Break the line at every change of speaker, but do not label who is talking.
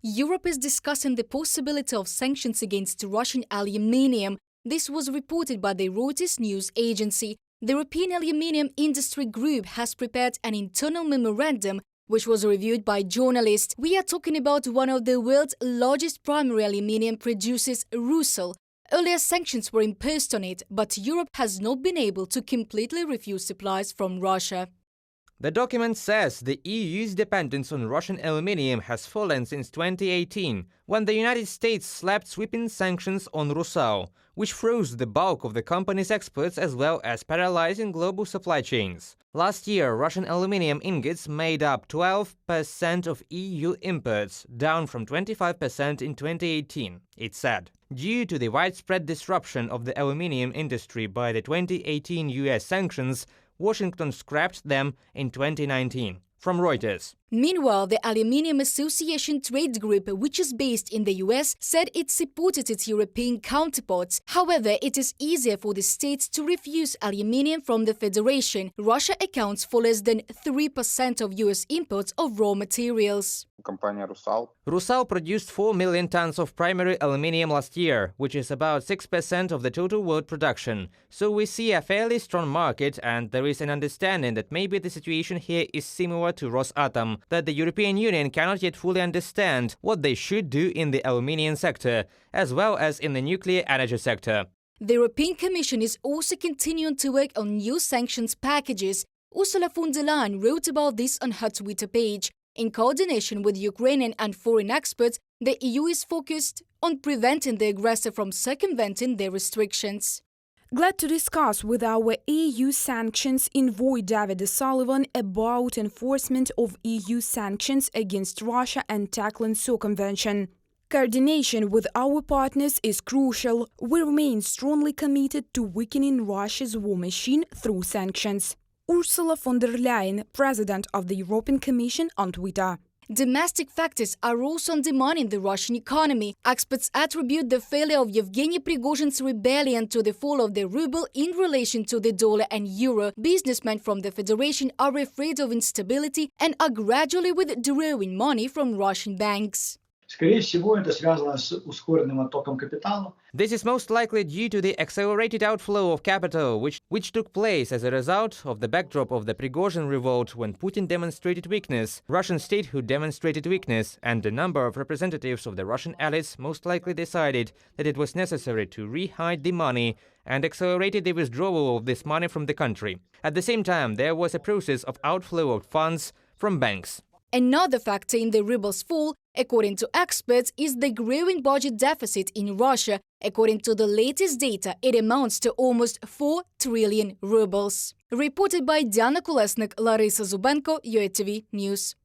Europe is discussing the possibility of sanctions against Russian aluminium. This was reported by the Reuters news agency. The European Aluminium Industry Group has prepared an internal memorandum which was reviewed by journalists. We are talking about one of the world's largest primary aluminium producers, Rusal. Earlier sanctions were imposed on it, but Europe has not been able to completely refuse supplies from Russia.
The document says the EU's dependence on Russian aluminium has fallen since 2018, when the United States slapped sweeping sanctions on Rusal, which froze the bulk of the company's exports as well as paralyzing global supply chains. Last year, Russian aluminium ingots made up 12% of EU imports, down from 25% in 2018, it said. Due to the widespread disruption of the aluminium industry by the 2018 US sanctions, Washington scrapped them in 2019. From Reuters.
Meanwhile, the Aluminium Association trade group, which is based in the US, said it supported its European counterparts. However, it is easier for the states to refuse aluminium from the Federation. Russia accounts for less than 3% of US imports of raw materials.
Rusal produced 4 million tons of primary aluminium last year, which is about 6% of the total world production. So we see a fairly strong market, and there is an understanding that maybe the situation here is similar to Rosatom, that the European Union cannot yet fully understand what they should do in the aluminium sector, as well as in the nuclear energy sector.
The European Commission is also continuing to work on new sanctions packages. Ursula von der Leyen wrote about this on her Twitter page. In coordination with Ukrainian and foreign experts, the EU is focused on preventing the aggressor from circumventing their restrictions.
Glad to discuss with our EU sanctions envoy David O'Sullivan about enforcement of EU sanctions against Russia and tackling circumvention. Coordination with our partners is crucial. We remain strongly committed to weakening Russia's war machine through sanctions. Ursula von der Leyen, President of the European Commission, on Twitter.
Domestic factors are also undermining the Russian economy. Experts attribute the failure of Yevgeny Prigozhin's rebellion to the fall of the ruble in relation to the dollar and euro. Businessmen from the Federation are afraid of instability and are gradually withdrawing money from Russian banks.
This
is most likely due to the accelerated outflow of capital, which took place as a result of the backdrop of the Prigozhin revolt when Putin demonstrated weakness, Russian statehood demonstrated weakness, and a number of representatives of the Russian elites most likely decided that it was necessary to re-hide the money and accelerated the withdrawal of this money from the country. At the same time, there was a process of outflow of funds from banks.
Another factor in the ruble's fall, according to experts, is the growing budget deficit in Russia. According to the latest data, it amounts to almost 4 trillion rubles. Reported by Diana Kolesnik, Larisa Zubenko, UATV News.